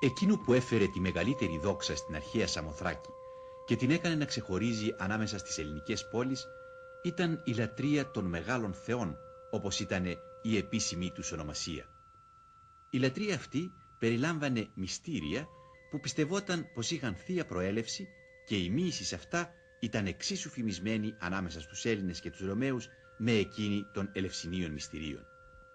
Εκείνο που έφερε τη μεγαλύτερη δόξα στην αρχαία Σαμοθράκη και την έκανε να ξεχωρίζει ανάμεσα στις ελληνικές πόλεις ήταν η λατρεία των μεγάλων θεών, όπως ήταν η επίσημη τους ονομασία. Η λατρεία αυτή περιλάμβανε μυστήρια που πιστευόταν πως είχαν θεία προέλευση και η μοίηση σε αυτά ήταν εξίσου φημισμένη ανάμεσα στους Έλληνες και τους Ρωμαίους με εκείνη των Ελευσινίων μυστηρίων.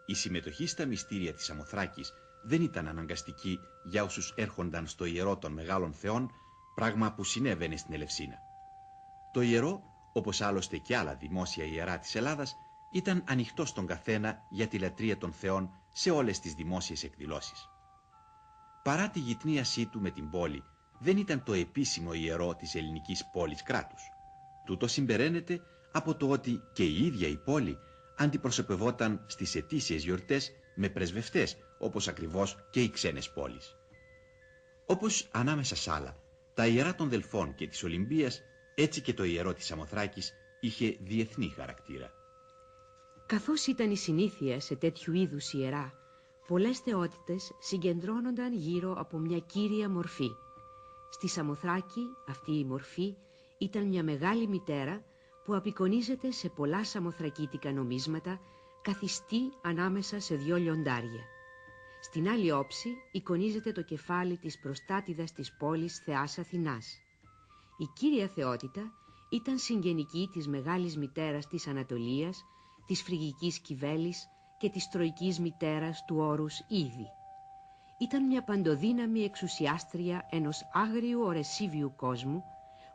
Η συμμετοχή στα μυστήρια της Σαμοθράκης δεν ήταν αναγκαστική για όσους έρχονταν στο ιερό των μεγάλων θεών, πράγμα που συνέβαινε στην Ελευσίνα. Το ιερό, όπως άλλωστε και άλλα δημόσια ιερά της Ελλάδας, ήταν ανοιχτό στον καθένα για τη λατρεία των θεών σε όλες τις δημόσιες εκδηλώσεις. Παρά τη γειτνίασή του με την πόλη, δεν ήταν το επίσημο ιερό της ελληνικής πόλης κράτους. Τούτο συμπεραίνεται από το ότι και η ίδια η πόλη αντιπροσωπευόταν στις ετήσιες γιορτές με πρεσβευτές, όπως ακριβώς και οι ξένες πόλεις. Όπως ανάμεσα σ' άλλα, τα ιερά των Δελφών και της Ολυμπίας, έτσι και το ιερό της Σαμοθράκης είχε διεθνή χαρακτήρα. Καθώς ήταν η συνήθεια σε τέτοιου είδους ιερά, πολλές θεότητες συγκεντρώνονταν γύρω από μια κύρια μορφή. Στη Σαμοθράκη αυτή η μορφή ήταν μια μεγάλη μητέρα που απεικονίζεται σε πολλά σαμοθρακίτικα νομίσματα, καθιστή ανάμεσα σε δυο λιοντάρια. Στην άλλη όψη εικονίζεται το κεφάλι της προστάτηδας της πόλης θεάς Αθηνάς. Η κύρια θεότητα ήταν συγγενική της μεγάλης μητέρας της Ανατολίας, της φρυγικής Κιβέλης και της τροικής μητέρας του όρους Ήδη. Ήταν μια παντοδύναμη εξουσιάστρια ενός άγριου ορεσίβιου κόσμου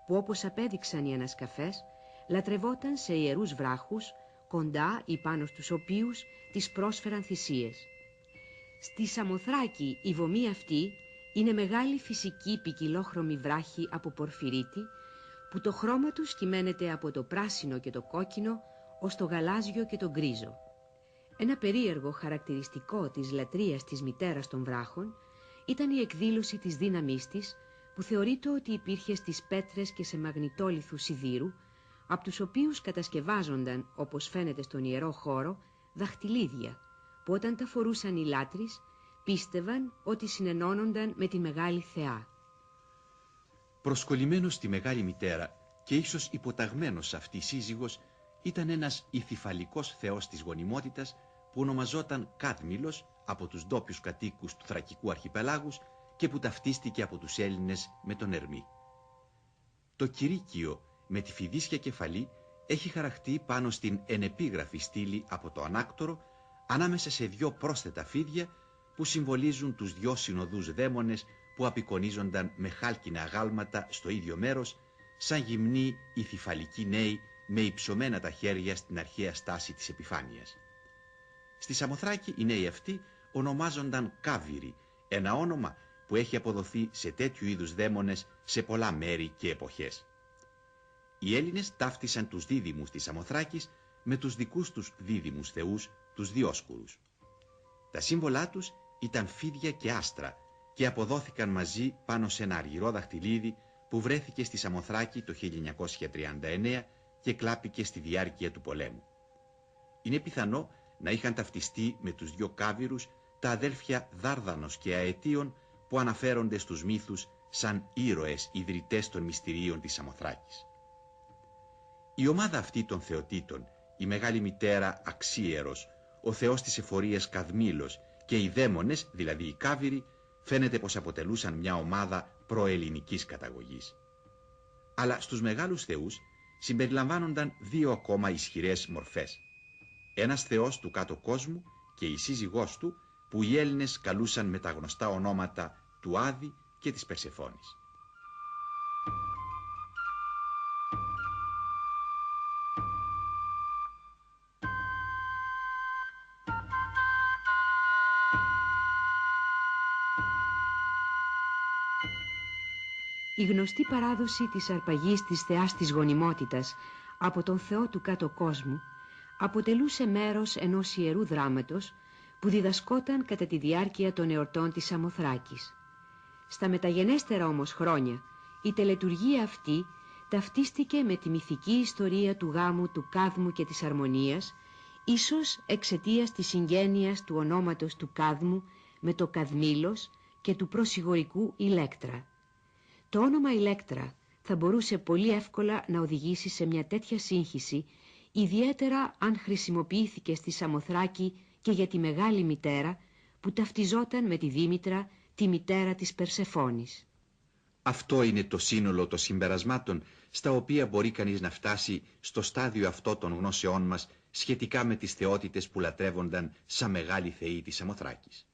που, όπως απέδειξαν οι ανασκαφές, λατρευόταν σε ιερούς βράχους, κοντά ή πάνω στους οποίους τις πρόσφεραν θυσίες. Στη Σαμοθράκη η βωμή αυτή είναι μεγάλη φυσική ποικιλόχρωμη βράχη από πορφυρίτη, που το χρώμα τους κυμαίνεται από το πράσινο και το κόκκινο ως το γαλάζιο και το γκρίζο. Ένα περίεργο χαρακτηριστικό της λατρείας της μητέρας των βράχων ήταν η εκδήλωση της δύναμής της, που θεωρείται ότι υπήρχε στις πέτρες και σε μαγνητόλιθους σιδήρου, από τους οποίους κατασκευάζονταν, όπως φαίνεται στον ιερό χώρο, δαχτυλίδια, που όταν τα φορούσαν οι λάτρεις πίστευαν ότι συνενώνονταν με τη Μεγάλη Θεά. Προσκολλημένος στη Μεγάλη Μητέρα και ίσως υποταγμένος σε αυτή σύζυγος ήταν ένας ηθιφαλικός θεός της γονιμότητας που ονομαζόταν Κάδμηλος από τους ντόπιους κατοίκους του Θρακικού αρχιπελάγους και που ταυτίστηκε από τους Έλληνες με τον Ερμή. Το κηρύκιο με τη φιδίσια κεφαλή έχει χαραχτεί πάνω στην ενεπίγραφη στήλη από το ανάκτορο ανάμεσα σε δυο πρόσθετα φίδια που συμβολίζουν τους δυο συνοδούς δαίμονες που απεικονίζονταν με χάλκινα αγάλματα στο ίδιο μέρος σαν γυμνοί ηθιφαλικοί νέοι με υψωμένα τα χέρια στην αρχαία στάση της επιφάνειας. Στη Σαμοθράκη οι νέοι αυτοί ονομάζονταν Κάβυροι, ένα όνομα που έχει αποδοθεί σε τέτοιου είδους δαίμονες σε πολλά μέρη και εποχές. Οι Έλληνες ταύτισαν τους δίδυμους της Σαμοθράκης με τους δικούς τους δίδυμους θεούς, τους Διόσκουρους. Τα σύμβολά τους ήταν φίδια και άστρα και αποδόθηκαν μαζί πάνω σε ένα αργυρό δαχτυλίδι που βρέθηκε στη Σαμοθράκη το 1939 και κλάπηκε στη διάρκεια του πολέμου. Είναι πιθανό να είχαν ταυτιστεί με τους δυο Κάβυρους τα αδέλφια Δάρδανος και Αετίων που αναφέρονται στους μύθους σαν ήρωες ιδρυτές των μυστηρίων της Σαμοθράκης. Η ομάδα αυτή των θεοτήτων, η Μεγάλη Μητέρα Αξίερος, ο θεός της εφορίας Καδμήλος και οι δαίμονες, δηλαδή οι Κάβυροι, φαίνεται πως αποτελούσαν μια ομάδα προελληνικής καταγωγής. Αλλά στους μεγάλους θεούς συμπεριλαμβάνονταν δύο ακόμα ισχυρές μορφές. Ένας θεός του κάτω κόσμου και η σύζυγός του που οι Έλληνες καλούσαν με τα γνωστά ονόματα του Άδη και της Περσεφόνης. Η γνωστή παράδοση της αρπαγής της θεάς της γονιμότητας από τον θεό του κάτω κόσμου αποτελούσε μέρος ενός ιερού δράματος που διδασκόταν κατά τη διάρκεια των εορτών της Σαμοθράκης. Στα μεταγενέστερα όμως χρόνια η τελετουργία αυτή ταυτίστηκε με τη μυθική ιστορία του γάμου του Κάδμου και της Αρμονίας, ίσως εξαιτίας της συγγένειας του ονόματος του Κάδμου με το Καδμήλος και του προσιγορικού Ηλέκτρα. Το όνομα Ηλέκτρα θα μπορούσε πολύ εύκολα να οδηγήσει σε μια τέτοια σύγχυση, ιδιαίτερα αν χρησιμοποιήθηκε στη Σαμοθράκη και για τη Μεγάλη Μητέρα, που ταυτιζόταν με τη Δήμητρα, τη μητέρα της Περσεφόνης. Αυτό είναι το σύνολο των συμπερασμάτων στα οποία μπορεί κανείς να φτάσει στο στάδιο αυτό των γνώσεών μας σχετικά με τις θεότητες που λατρεύονταν σαν μεγάλοι θεοί της Σαμοθράκης.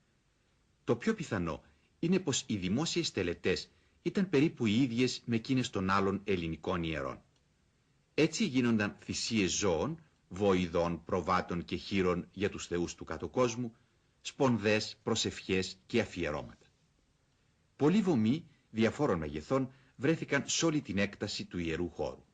Το πιο πιθανό είναι πως οι δημόσιες τελετές ήταν περίπου οι ίδιες με εκείνες των άλλων ελληνικών ιερών. Έτσι γίνονταν θυσίες ζώων, βοηδών, προβάτων και χείρων για τους θεούς του κάτω κόσμου, σπονδές, προσευχές και αφιερώματα. Πολλοί βωμοί διαφόρων μεγεθών βρέθηκαν σε όλη την έκταση του ιερού χώρου.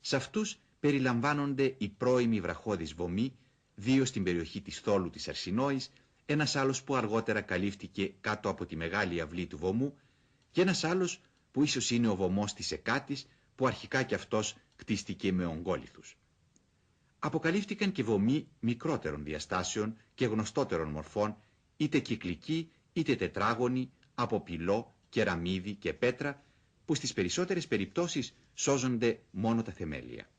Σε αυτούς περιλαμβάνονται οι πρώιμοι βραχώδεις βωμοί, 2 στην περιοχή της Θόλου της Αρσινόης, ένας άλλος που αργότερα καλύφθηκε κάτω από τη μεγάλη αυλή του βωμού και ένας άλλος που ίσως είναι ο βωμός της Εκάτης, που αρχικά κι αυτός κτίστηκε με ογκόλιθους. Αποκαλύφθηκαν και βωμοί μικρότερων διαστάσεων και γνωστότερων μορφών, είτε κυκλικοί είτε τετράγωνοι, από πυλό, κεραμίδι και πέτρα, που στις περισσότερες περιπτώσεις σώζονται μόνο τα θεμέλια.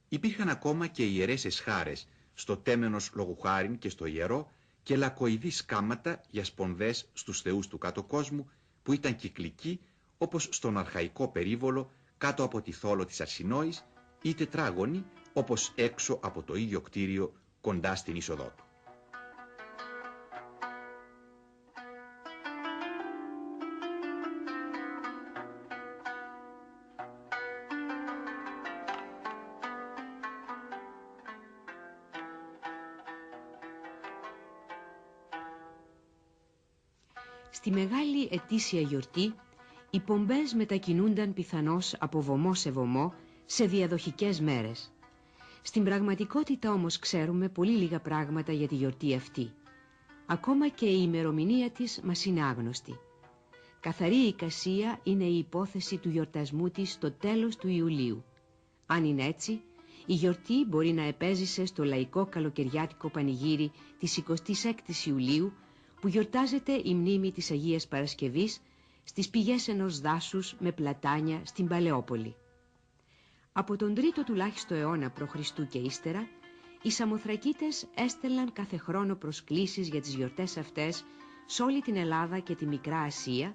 Υπήρχαν ακόμα και ιερές εσχάρες, στο τέμενος λογουχάριν και στο ιερό, και λακοειδή σκάμματα για σπονδές στους θεούς του κάτω κόσμου, που ήταν κυκλικοί, όπως στον αρχαϊκό περίβολο κάτω από τη Θόλο της Αρσινόης, ή τετράγωνοι, όπως έξω από το ίδιο κτίριο κοντά στην είσοδό του. Στη μεγάλη ετήσια γιορτή, οι πομπές μετακινούνταν πιθανώς από βωμό σε βωμό σε διαδοχικές μέρες. Στην πραγματικότητα όμως ξέρουμε πολύ λίγα πράγματα για τη γιορτή αυτή. Ακόμα και η ημερομηνία της μας είναι άγνωστη. Καθαρή εικασία είναι η υπόθεση του γιορτασμού της στο τέλος του Ιουλίου. Αν είναι έτσι, η γιορτή μπορεί να επέζησε στο λαϊκό καλοκαιριάτικο πανηγύρι της 26ης Ιουλίου, που γιορτάζεται η μνήμη της Αγίας Παρασκευής στις πηγές ενός δάσους με πλατάνια στην Παλαιόπολη. Από τον 3ο τουλάχιστο αιώνα π.Χ. και ύστερα, οι Σαμοθρακίτες έστελναν κάθε χρόνο προσκλήσεις για τις γιορτές αυτές σε όλη την Ελλάδα και τη Μικρά Ασία,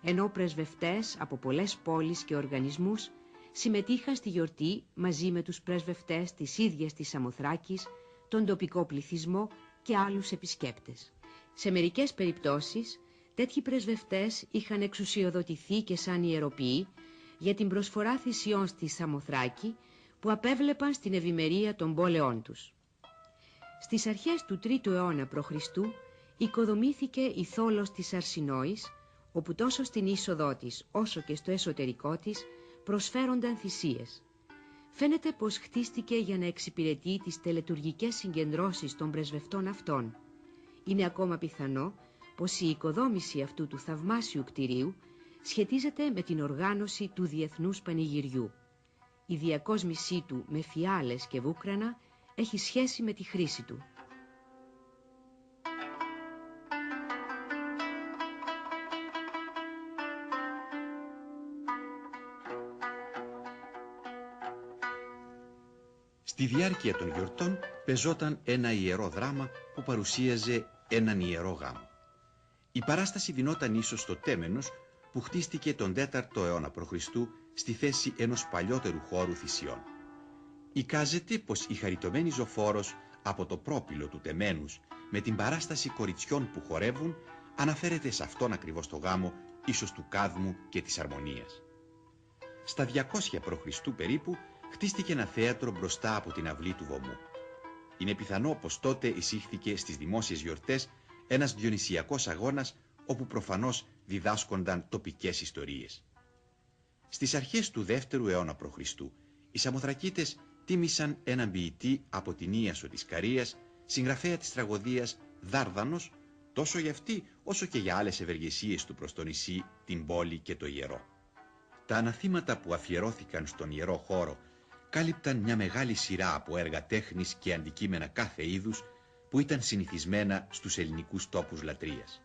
ενώ πρεσβευτές από πολλές πόλεις και οργανισμούς συμμετείχαν στη γιορτή μαζί με τους πρεσβευτές της ίδιας της Σαμοθράκης, τον τοπικό πληθυσμό και άλλους επισκέπτες. Σε μερικές περιπτώσεις, τέτοιοι πρεσβευτές είχαν εξουσιοδοτηθεί και σαν ιεροποιοί για την προσφορά θυσιών στη Σαμοθράκη, που απέβλεπαν στην ευημερία των πόλεών τους. Στις αρχές του 3ου αιώνα π.Χ. οικοδομήθηκε η Θόλος της Αρσινόης, όπου τόσο στην είσοδό της όσο και στο εσωτερικό της προσφέρονταν θυσίες. Φαίνεται πως χτίστηκε για να εξυπηρετεί τις τελετουργικές συγκεντρώσεις των πρεσβευτών αυτών. Είναι ακόμα πιθανό πως η οικοδόμηση αυτού του θαυμάσιου κτηρίου σχετίζεται με την οργάνωση του Διεθνούς Πανηγυριού. Η διακόσμησή του με φιάλες και βούκρανα έχει σχέση με τη χρήση του. Στη διάρκεια των γιορτών πεζόταν ένα ιερό δράμα που παρουσίαζε έναν ιερό γάμο. Η παράσταση δινόταν ίσως στο τέμενος, που χτίστηκε τον 4ο αιώνα π.Χ. στη θέση ενός παλιότερου χώρου θυσιών. Εικάζεται πως η χαριτωμένη ζωφόρος από το πρόπυλο του τεμένους με την παράσταση κοριτσιών που χορεύουν αναφέρεται σε αυτόν ακριβώς το γάμο, ίσως του Κάδμου και της Αρμονίας. Στα 200 π.Χ. περίπου χτίστηκε ένα θέατρο μπροστά από την αυλή του βωμού. Είναι πιθανό πως τότε εισήχθηκε στις δημόσιες γιορτές ένας διονυσιακός αγώνας, όπου προφανώς διδάσκονταν τοπικές ιστορίες. Στις αρχές του 2ου αιώνα π.Χ. οι Σαμοθρακίτες τίμησαν έναν ποιητή από την Ίασο της Καρίας, συγγραφέα της τραγωδίας Δάρδανος, τόσο για αυτή όσο και για άλλες ευεργεσίες του προς το νησί, την πόλη και το ιερό. Τα αναθήματα που αφιερώθηκαν στον ιερό χώρο κάλυπταν μια μεγάλη σειρά από έργα τέχνης και αντικείμενα κάθε είδους που ήταν συνηθισμένα στους ελληνικούς τόπους λατρείας.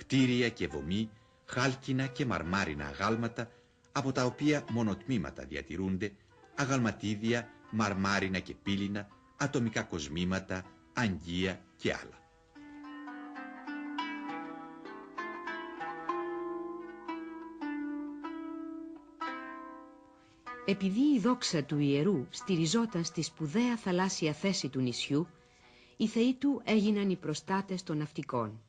κτίρια και βωμοί, χάλκινα και μαρμάρινα αγάλματα, από τα οποία μονοτμήματα διατηρούνται, αγαλματίδια, μαρμάρινα και πύληνα, ατομικά κοσμήματα, αγγεία και άλλα. Επειδή η δόξα του ιερού στηριζόταν στη σπουδαία θαλάσσια θέση του νησιού, οι θεοί του έγιναν οι προστάτες των ναυτικών.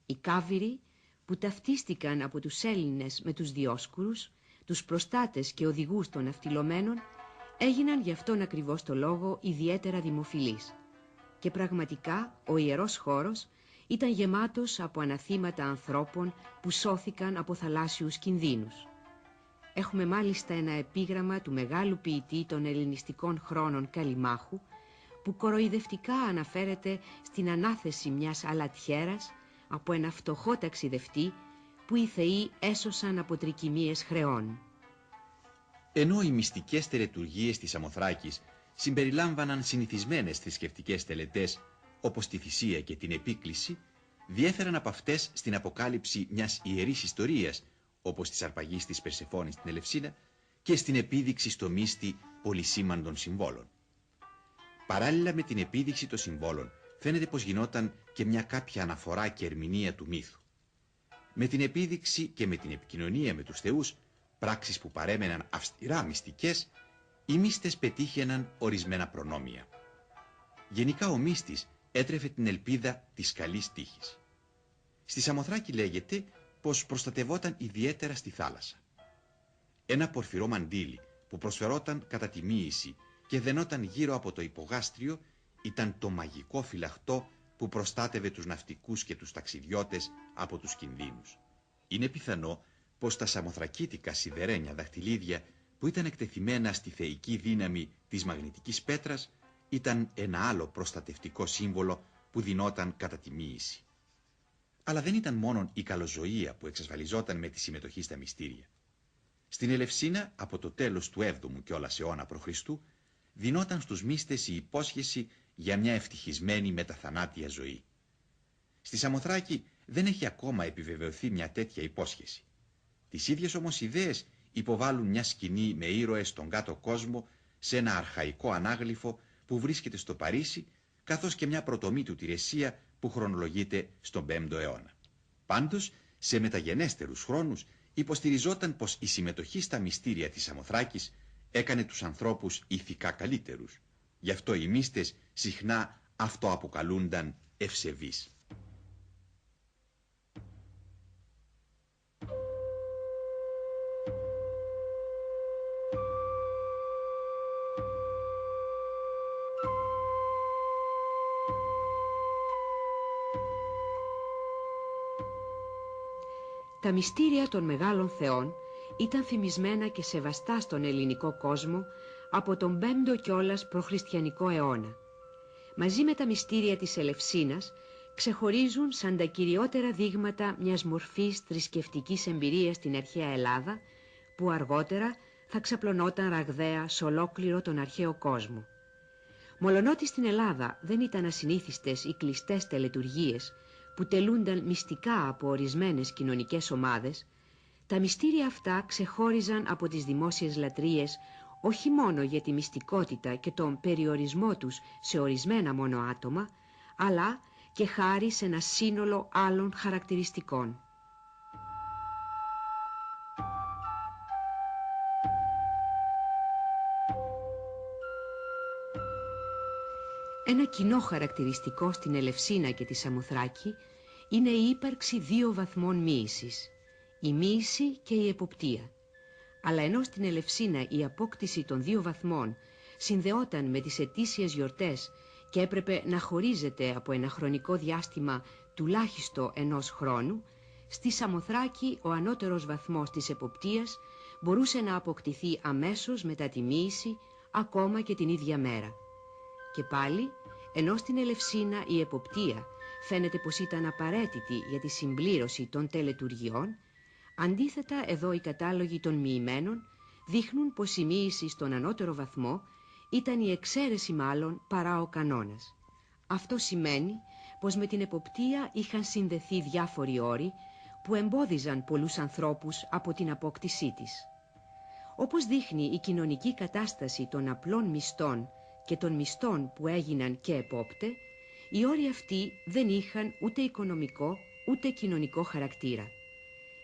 Οι κάβυροι, που ταυτίστηκαν από τους Έλληνες με τους Διόσκουρους, τους προστάτες και οδηγούς των ναυτιλωμένων, έγιναν γι' αυτόν ακριβώς το λόγο ιδιαίτερα δημοφιλείς. Και πραγματικά ο ιερός χώρος ήταν γεμάτος από αναθήματα ανθρώπων που σώθηκαν από θαλάσσιους κινδύνους. Έχουμε μάλιστα ένα επίγραμμα του μεγάλου ποιητή των ελληνιστικών χρόνων Καλιμάχου, που κοροϊδευτικά αναφέρεται στην ανάθεση μιας αλατιέρας από ένα φτωχό ταξιδευτή που οι θεοί έσωσαν από τρικυμίες χρεών. Ενώ οι μυστικές τελετουργίες της Σαμοθράκης συμπεριλάμβαναν συνηθισμένες θρησκευτικές τελετές, όπως τη θυσία και την επίκληση, διέφεραν από αυτές στην αποκάλυψη μιας ιερής ιστορίας, όπως της αρπαγής της Περσεφόνης στην Ελευσίνα, και στην επίδειξη στο μύστη πολυσήμαντων συμβόλων. Παράλληλα με την επίδειξη των συμβόλων, φαίνεται πως γινόταν και μια κάποια αναφορά και ερμηνεία του μύθου. Με την επίδειξη και με την επικοινωνία με τους θεούς, πράξεις που παρέμεναν αυστηρά μυστικές, οι μύστες πετύχαιναν ορισμένα προνόμια. Γενικά ο μύστης έτρεφε την ελπίδα της καλής τύχης. Στη Σαμοθράκη λέγεται πως προστατευόταν ιδιαίτερα στη θάλασσα. Ένα πορφυρό μαντίλι που προσφερόταν κατά τη μοίηση και δενόταν γύρω από το υπογάστριο ήταν το μαγικό φυλαχτό που προστάτευε τους ναυτικούς και τους ταξιδιώτες από τους κινδύνους. Είναι πιθανό πως τα σαμοθρακίτικα σιδερένια δαχτυλίδια που ήταν εκτεθειμένα στη θεϊκή δύναμη της μαγνητικής πέτρας ήταν ένα άλλο προστατευτικό σύμβολο που δινόταν κατά τη μοίηση. Αλλά δεν ήταν μόνο η καλοζωία που εξασφαλιζόταν με τη συμμετοχή στα μυστήρια. Στην Ελευσίνα, από το τέλος του 7ου κιόλας αιώνα π.Χ., δινόταν στους μύστες η υπόσχεση για μια ευτυχισμένη μεταθανάτια ζωή. Στη Σαμοθράκη δεν έχει ακόμα επιβεβαιωθεί μια τέτοια υπόσχεση. Τις ίδιες όμως ιδέες υποβάλλουν μια σκηνή με ήρωες στον κάτω κόσμο σε ένα αρχαϊκό ανάγλυφο που βρίσκεται στο Παρίσι, καθώς και μια πρωτομύτου τη Ρεσία που χρονολογείται στον 5ο αιώνα. Πάντως, σε μεταγενέστερους χρόνους υποστηριζόταν πως η συμμετοχή στα μυστήρια της Σαμοθράκης έκανε τους ανθρώπους ηθικά καλύτερους. Γι' αυτό οι μύστες συχνά αυτοαποκαλούνταν ευσεβείς. Τα μυστήρια των μεγάλων θεών ήταν φημισμένα και σεβαστά στον ελληνικό κόσμο από τον 5ο κιόλας προχριστιανικό αιώνα. Μαζί με τα μυστήρια της Ελευσίνας ξεχωρίζουν σαν τα κυριότερα δείγματα μιας μορφής θρησκευτικής εμπειρίας στην αρχαία Ελλάδα, που αργότερα θα ξαπλωνόταν ραγδαία σε ολόκληρο τον αρχαίο κόσμο. Μολονότι στην Ελλάδα δεν ήταν ασυνήθιστες οι κλειστές τελετουργίες που τελούνταν μυστικά από ορισμένες κοινωνικές ομάδες, τα μυστήρια αυτά ξεχώριζαν από τις δημόσιες λατρείες όχι μόνο για τη μυστικότητα και τον περιορισμό τους σε ορισμένα μόνο άτομα, αλλά και χάρη σε ένα σύνολο άλλων χαρακτηριστικών. Ένα κοινό χαρακτηριστικό στην Ελευσίνα και τη Σαμοθράκη είναι η ύπαρξη 2 βαθμών μοίησης, η μοίηση και η εποπτεία. Αλλά ενώ στην Ελευσίνα η απόκτηση των 2 βαθμών συνδεόταν με τις ετήσιες γιορτές και έπρεπε να χωρίζεται από ένα χρονικό διάστημα τουλάχιστον 1 χρόνου, στη Σαμοθράκη ο ανώτερος βαθμός της εποπτείας μπορούσε να αποκτηθεί αμέσως μετά τη μοίηση, ακόμα και την ίδια μέρα. Και πάλι, ενώ στην Ελευσίνα η εποπτεία φαίνεται πως ήταν απαραίτητη για τη συμπλήρωση των τελετουργιών, αντίθετα εδώ οι κατάλογοι των μοιημένων δείχνουν πως η μοίηση στον ανώτερο βαθμό ήταν η εξαίρεση μάλλον παρά ο κανόνας. Αυτό σημαίνει πως με την εποπτεία είχαν συνδεθεί διάφοροι όροι που εμπόδιζαν πολλούς ανθρώπους από την απόκτησή της. Όπως δείχνει η κοινωνική κατάσταση των απλών μισθών και των μισθών που έγιναν και επόπτε, οι όροι αυτοί δεν είχαν ούτε οικονομικό ούτε κοινωνικό χαρακτήρα.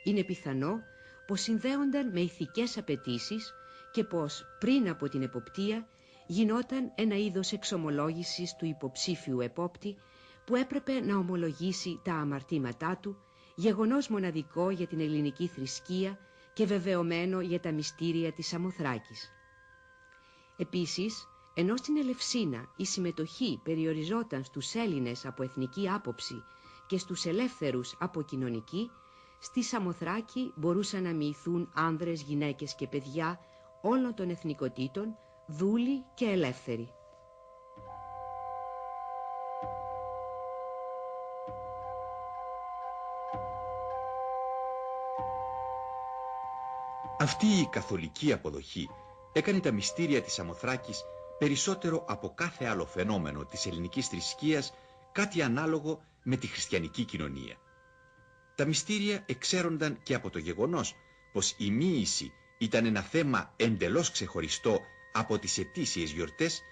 Είναι πιθανό πως συνδέονταν με ηθικές απαιτήσεις και πως πριν από την εποπτεία γινόταν ένα είδος εξομολόγησης του υποψήφιου επόπτη που έπρεπε να ομολογήσει τα αμαρτήματά του, γεγονός μοναδικό για την ελληνική θρησκεία και βεβαιωμένο για τα μυστήρια της Σαμοθράκης. Επίσης, ενώ στην Ελευσίνα η συμμετοχή περιοριζόταν στους Έλληνες από εθνική άποψη και στους ελεύθερους από κοινωνική, στη Σαμοθράκη μπορούσαν να μοιηθούν άνδρες, γυναίκες και παιδιά όλων των εθνικοτήτων, δούλοι και ελεύθεροι. Αυτή η καθολική αποδοχή έκανε τα μυστήρια της Σαμοθράκης περισσότερο από κάθε άλλο φαινόμενο της ελληνικής θρησκείας κάτι ανάλογο με τη χριστιανική κοινωνία. Τα μυστήρια εξαίρονταν και από το γεγονός πως η μοίηση ήταν ένα θέμα εντελώς ξεχωριστό από τις ετήσιες γιορτές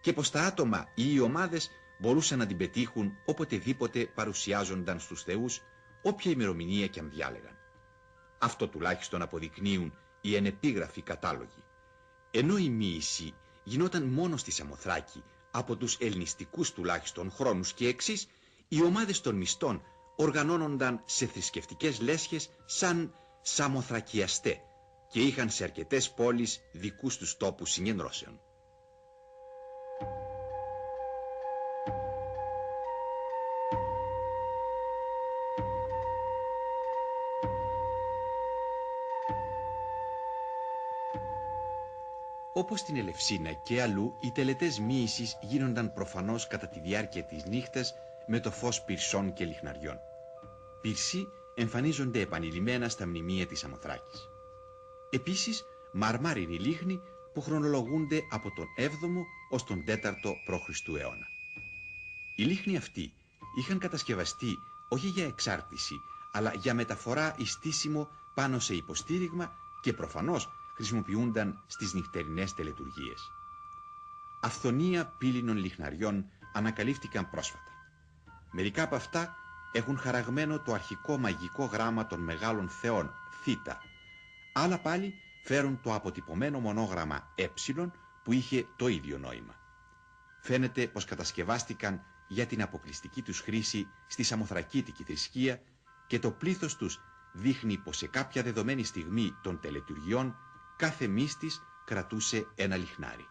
και πως τα άτομα ή οι ομάδες μπορούσαν να την πετύχουν οποτεδήποτε παρουσιάζονταν στους θεούς, όποια ημερομηνία και αν διάλεγαν. Αυτό τουλάχιστον αποδεικνύουν οι ενεπίγραφοι κατάλογοι. Ενώ η μοίηση γινόταν μόνο στη Σαμοθράκη από τους ελληνιστικούς τουλάχιστον χρόνους και εξής, οι ομάδες των μισθών οργανώνονταν σε θρησκευτικές λέσχες σαν Σαμοθρακιαστέ και είχαν σε αρκετές πόλεις δικούς τους τόπους συγκεντρώσεων. Όπως στην Ελευσίνα και αλλού, οι τελετές μοίησης γίνονταν προφανώς κατά τη διάρκεια της νύχτας με το φως πυρσών και λιχναριών. Πυρσοί εμφανίζονται επανειλημμένα στα μνημεία της Σαμοθράκης. Επίσης, μαρμάρινοι λίχνοι που χρονολογούνται από τον 7ο ως τον 4ο π.Χ. αιώνα. Οι λίχνοι αυτοί είχαν κατασκευαστεί όχι για εξάρτηση, αλλά για μεταφορά εις στήσιμο πάνω σε υποστήριγμα και προφανώς χρησιμοποιούνταν στις νυχτερινές τελετουργίες. Αυθονία πύληνων λιχναριών ανακαλύφθηκαν πρόσφατα. Μερικά από αυτά έχουν χαραγμένο το αρχικό μαγικό γράμμα των μεγάλων θεών, θήτα. Άλλα πάλι φέρουν το αποτυπωμένο μονόγραμμα ε που είχε το ίδιο νόημα. Φαίνεται πως κατασκευάστηκαν για την αποκλειστική τους χρήση στη σαμοθρακίτικη θρησκεία και το πλήθος τους δείχνει πως σε κάποια δεδομένη στιγμή των τελετουργιών κάθε μύστης κρατούσε ένα λιχνάρι.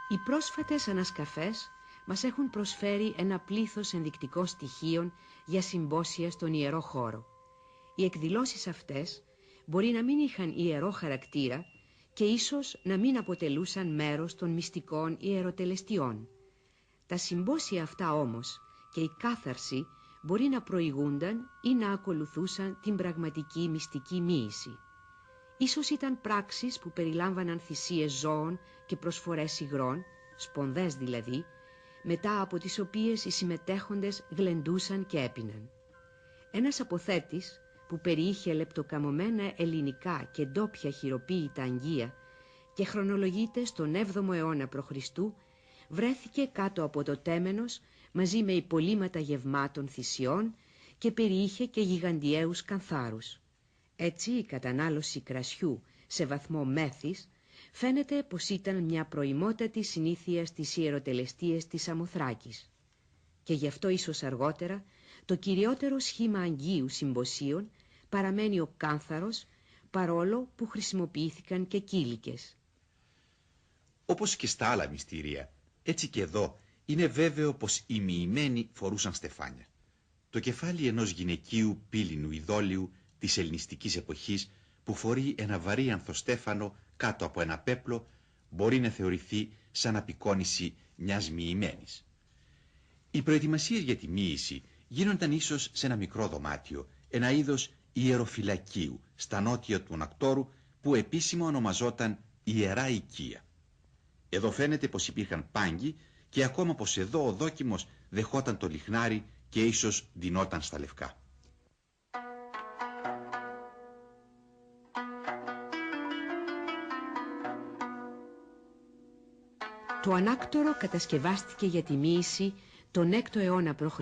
Οι πρόσφατες ανασκαφές μας έχουν προσφέρει ένα πλήθος ενδεικτικών στοιχείων για συμπόσια στον ιερό χώρο. Οι εκδηλώσεις αυτές μπορεί να μην είχαν ιερό χαρακτήρα και ίσως να μην αποτελούσαν μέρος των μυστικών ιεροτελεστιών. Τα συμπόσια αυτά όμως και η κάθαρση μπορεί να προηγούνταν ή να ακολουθούσαν την πραγματική μυστική μοίηση. Ίσως ήταν πράξεις που περιλάμβαναν θυσίες ζώων και προσφορές υγρών, σπονδές δηλαδή, μετά από τις οποίες οι συμμετέχοντες γλεντούσαν και έπιναν. Ένας αποθέτης που περιείχε λεπτοκαμωμένα ελληνικά και ντόπια χειροποίητα αγγεία και χρονολογείται στον 7ο αιώνα π.Χ. βρέθηκε κάτω από το τέμενος μαζί με υπολείμματα γευμάτων θυσιών και περιείχε και γιγαντιαίους κανθάρους. Έτσι η κατανάλωση κρασιού σε βαθμό μέθης φαίνεται πως ήταν μια προημότατη συνήθεια στις ιεροτελεστίες της Σαμοθράκης. Και γι' αυτό ίσως αργότερα το κυριότερο σχήμα αγγείου συμποσίων παραμένει ο κάνθαρος, παρόλο που χρησιμοποιήθηκαν και κύλικες. Όπως και στα άλλα μυστήρια, έτσι και εδώ είναι βέβαιο πως οι μοιημένοι φορούσαν στεφάνια. Το κεφάλι ενός γυναικείου πύληνου ειδόλιου της ελληνιστικής εποχής που φορεί ένα βαρύ ανθοστέφανο κάτω από ένα πέπλο μπορεί να θεωρηθεί σαν απεικόνηση μιας μοιημένης. Οι προετοιμασίες για τη μοίηση γίνονταν ίσως σε ένα μικρό δωμάτιο, ένα είδος ιεροφυλακίου στα νότια του Ανακτόρου, που επίσημα ονομαζόταν Ιερά Οικία. Εδώ φαίνεται πως υπήρχαν πάγκοι και ακόμα πως εδώ ο δόκιμος δεχόταν το λιχνάρι και ίσως ντυνόταν στα λευκά. Το ανάκτορο κατασκευάστηκε για τη μοίηση τον 6ο αιώνα π.Χ.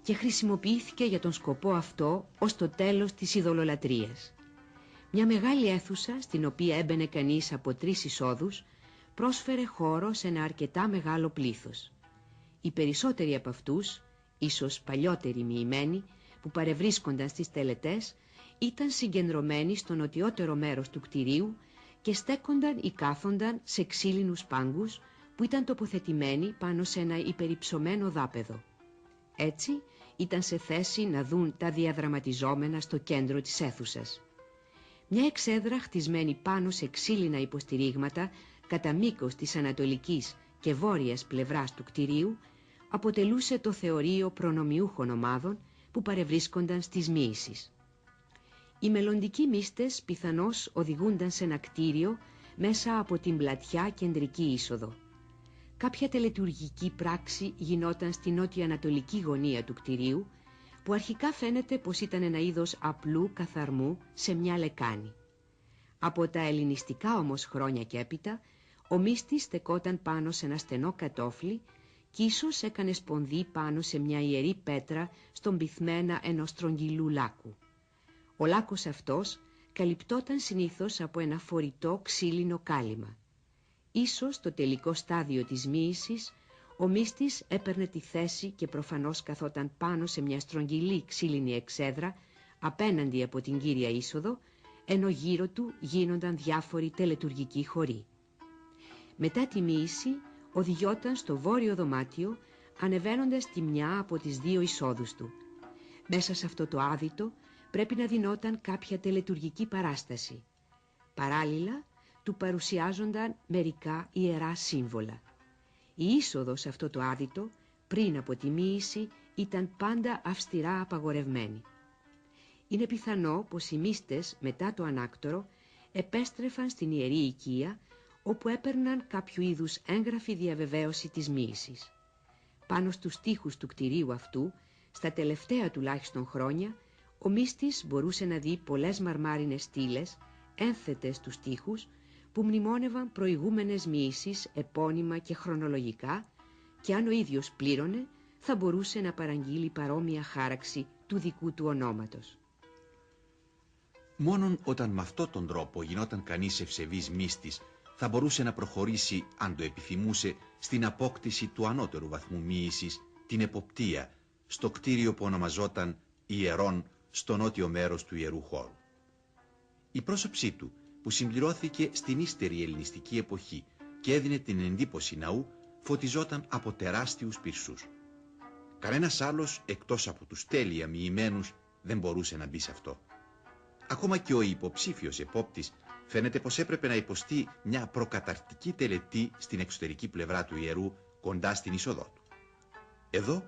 και χρησιμοποιήθηκε για τον σκοπό αυτό ως το τέλος της ειδωλολατρίας. Μια μεγάλη αίθουσα, στην οποία έμπαινε κανείς από 3 εισόδους, πρόσφερε χώρο σε ένα αρκετά μεγάλο πλήθος. Οι περισσότεροι από αυτούς, ίσως παλιότεροι μοιημένοι, που παρευρίσκονταν στις τελετές, ήταν συγκεντρωμένοι στο νοτιότερο μέρος του κτηρίου και στέκονταν ή κάθονταν σε ξύλινους πάγκους που ήταν τοποθετημένοι πάνω σε ένα υπερυψωμένο δάπεδο. Έτσι ήταν σε θέση να δουν τα διαδραματιζόμενα στο κέντρο της αίθουσας. Μια εξέδρα χτισμένη πάνω σε ξύλινα υποστηρίγματα κατά μήκος της ανατολικής και βόρειας πλευράς του κτηρίου αποτελούσε το θεωρείο προνομιούχων ομάδων που παρευρίσκονταν στις μοίησεις. Οι μελλοντικοί μύστες πιθανώς οδηγούνταν σε ένα κτίριο μέσα από την πλατιά κεντρική είσοδο. Κάποια τελετουργική πράξη γινόταν στη νότια-ανατολική γωνία του κτηρίου, που αρχικά φαίνεται πως ήταν ένα είδος απλού καθαρμού σε μια λεκάνη. Από τα ελληνιστικά όμως χρόνια και έπειτα, ο μύστης στεκόταν πάνω σε ένα στενό κατόφλι κι ίσως έκανε σπονδύ πάνω σε μια ιερή πέτρα στον πυθμένα ενός στρογγυλού λάκου. Ο λάκκος αυτός καλυπτόταν συνήθως από ένα φορητό ξύλινο κάλυμα. Ίσως στο τελικό στάδιο της μοίησης, ο μύστης έπαιρνε τη θέση και προφανώς καθόταν πάνω σε μια στρογγυλή ξύλινη εξέδρα απέναντι από την κύρια είσοδο, ενώ γύρω του γίνονταν διάφοροι τελετουργικοί χοροί. Μετά τη μοίηση οδηγιόταν στο βόρειο δωμάτιο, ανεβαίνοντας τη μια από τις 2 εισόδους του. Μέσα σε αυτό το άδυτο πρέπει να δινόταν κάποια τελετουργική παράσταση. Παράλληλα, του παρουσιάζονταν μερικά ιερά σύμβολα. Η είσοδος σε αυτό το άδυτο, πριν από τη μοίηση, ήταν πάντα αυστηρά απαγορευμένη. Είναι πιθανό πως οι μύστες μετά το ανάκτορο επέστρεφαν στην Ιερή Οικία, όπου έπαιρναν κάποιο είδους έγγραφη διαβεβαίωση της μοίησης. Πάνω στους τοίχους του κτηρίου αυτού, στα τελευταία τουλάχιστον χρόνια, ο μύστης μπορούσε να δει πολλές μαρμάρινες στήλες, ένθετες στους τοίχους, που μνημόνευαν προηγούμενες μοίησεις επώνυμα και χρονολογικά, και αν ο ίδιος πλήρωνε, θα μπορούσε να παραγγείλει παρόμοια χάραξη του δικού του ονόματος. Μόνον όταν με αυτόν τον τρόπο γινόταν κανείς ευσεβής μύστης, θα μπορούσε να προχωρήσει, αν το επιθυμούσε, στην απόκτηση του ανώτερου βαθμού μοίησης, την εποπτεία, στο κτίριο που ονομαζόταν Ιερών, στο νότιο μέρος του ιερού χώρου. Η πρόσωψή του, που συμπληρώθηκε στην ύστερη ελληνιστική εποχή και έδινε την εντύπωση ναού, φωτιζόταν από τεράστιους πυρσούς. Κανένας άλλος, εκτός από τους τέλεια μοιημένους, δεν μπορούσε να μπει σε αυτό. Ακόμα και ο υποψήφιος επόπτης φαίνεται πως έπρεπε να υποστεί μια προκαταρκτική τελετή στην εξωτερική πλευρά του ιερού, κοντά στην είσοδό του. Εδώ,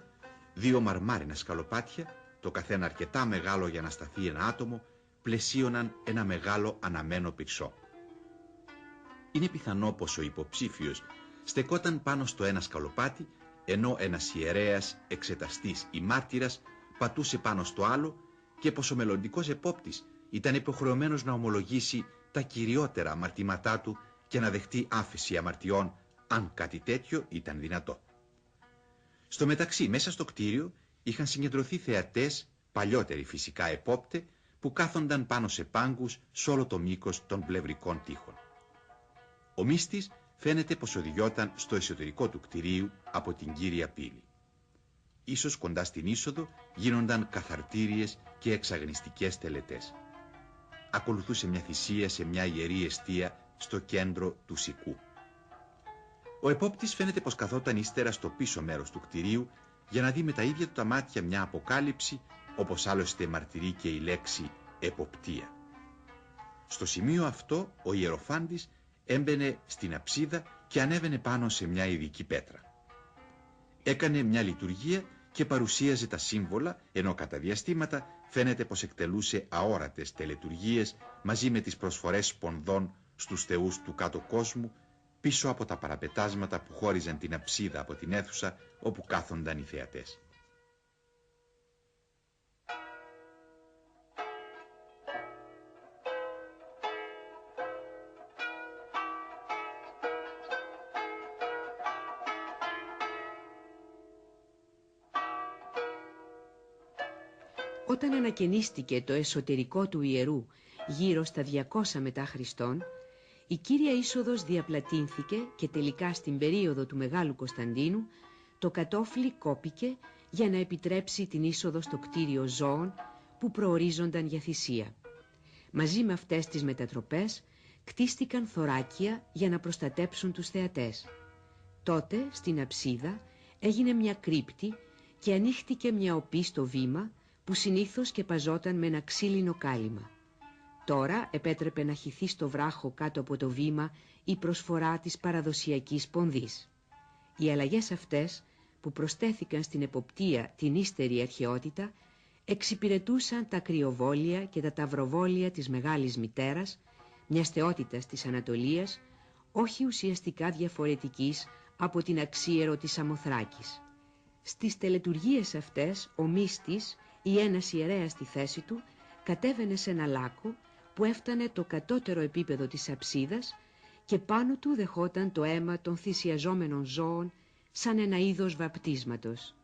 2 μαρμάρινα σκαλοπάτια, το καθένα αρκετά μεγάλο για να σταθεί ένα άτομο, πλαισίωναν ένα μεγάλο αναμένο πυρσό. Είναι πιθανό πως ο υποψήφιος στεκόταν πάνω στο ένα σκαλοπάτι, ενώ ένας ιερέας, εξεταστής ή μάρτυρας πατούσε πάνω στο άλλο, και πως ο μελλοντικός επόπτης ήταν υποχρεωμένος να ομολογήσει τα κυριότερα αμαρτήματά του και να δεχτεί άφεση αμαρτιών, αν κάτι τέτοιο ήταν δυνατό. Στο μεταξύ, μέσα στο κτίριο είχαν συγκεντρωθεί θεατές, παλιότεροι φυσικά επόπτε, που κάθονταν πάνω σε πάγκους σε όλο το μήκος των πλευρικών τοίχων. Ο μύστης φαίνεται πως οδηγιόταν στο εσωτερικό του κτηρίου από την κύρια πύλη. Ίσως κοντά στην είσοδο γίνονταν καθαρτήριες και εξαγνιστικές τελετές. Ακολουθούσε μια θυσία σε μια ιερή εστία στο κέντρο του Σικού. Ο επόπτης φαίνεται πως καθόταν ύστερα στο πίσω μέρος του κτηρίου για να δει με τα ίδια του τα μάτια μια αποκάλυψη, όπως άλλωστε μαρτυρεί και η λέξη εποπτεία. Στο σημείο αυτό ο ιεροφάντης έμπαινε στην αψίδα και ανέβαινε πάνω σε μια ειδική πέτρα. Έκανε μια λειτουργία και παρουσίαζε τα σύμβολα, ενώ κατά διαστήματα φαίνεται πως εκτελούσε αόρατες τελετουργίες μαζί με τις προσφορές σπονδών στους θεούς του κάτω κόσμου, πίσω από τα παραπετάσματα που χώριζαν την αψίδα από την αίθουσα όπου κάθονταν οι θεατές. Όταν ανακαινίστηκε το εσωτερικό του ιερού γύρω στα 200 μετά Χριστόν, η κύρια είσοδος διαπλατύνθηκε και τελικά στην περίοδο του Μεγάλου Κωνσταντίνου το κατόφλι κόπηκε για να επιτρέψει την είσοδο στο κτίριο ζώων που προορίζονταν για θυσία. Μαζί με αυτές τις μετατροπές κτίστηκαν θωράκια για να προστατέψουν τους θεατές. Τότε στην αψίδα έγινε μια κρύπτη και ανοίχτηκε μια οπή στο βήμα που συνήθως σκεπαζόταν με ένα ξύλινο κάλυμα. Τώρα επέτρεπε να χυθεί στο βράχο κάτω από το βήμα η προσφορά της παραδοσιακής πονδής. Οι αλλαγές αυτές, που προσθέθηκαν στην εποπτεία την ύστερη αρχαιότητα, εξυπηρετούσαν τα κρυοβόλια και τα ταυροβόλια της Μεγάλης Μητέρας, μιας θεότητας της Ανατολίας, όχι ουσιαστικά διαφορετικής από την αξίερο της Σαμοθράκης. Στις τελετουργίες αυτές ο μύστης ή ένας ιερέας στη θέση του κατέβαινε σε ένα λάκκο που έφτανε το κατώτερο επίπεδο της αψίδας και πάνω του δεχόταν το αίμα των θυσιαζόμενων ζώων σαν ένα είδος βαπτίσματος.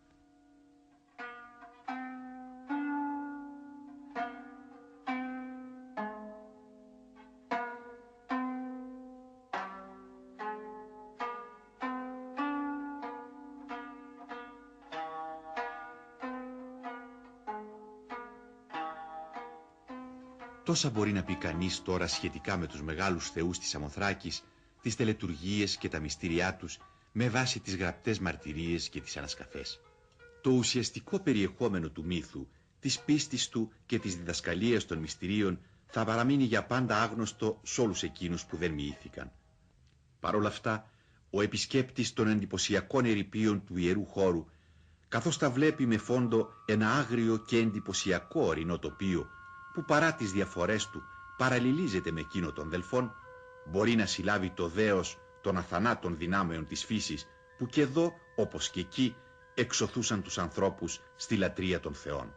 Τόσα μπορεί να πει κανείς τώρα σχετικά με τους μεγάλους θεούς της Σαμοθράκης, τις τελετουργίες και τα μυστήριά τους, με βάση τις γραπτές μαρτυρίες και τις ανασκαφές. Το ουσιαστικό περιεχόμενο του μύθου, της πίστης του και της διδασκαλίας των μυστηρίων θα παραμείνει για πάντα άγνωστο σε όλους εκείνους που δεν μοιήθηκαν. Παρ' όλα αυτά, ο επισκέπτης των εντυπωσιακών ερειπίων του ιερού χώρου, καθώς τα βλέπει με φόντο ένα άγριο και εντυπωσιακό ορεινό τοπίο, που παρά τις διαφορές του παραλληλίζεται με εκείνο των Δελφών, μπορεί να συλλάβει το δέος των αθανάτων δυνάμεων της φύσης που και εδώ, όπως και εκεί, εξωθούσαν τους ανθρώπους στη λατρεία των θεών.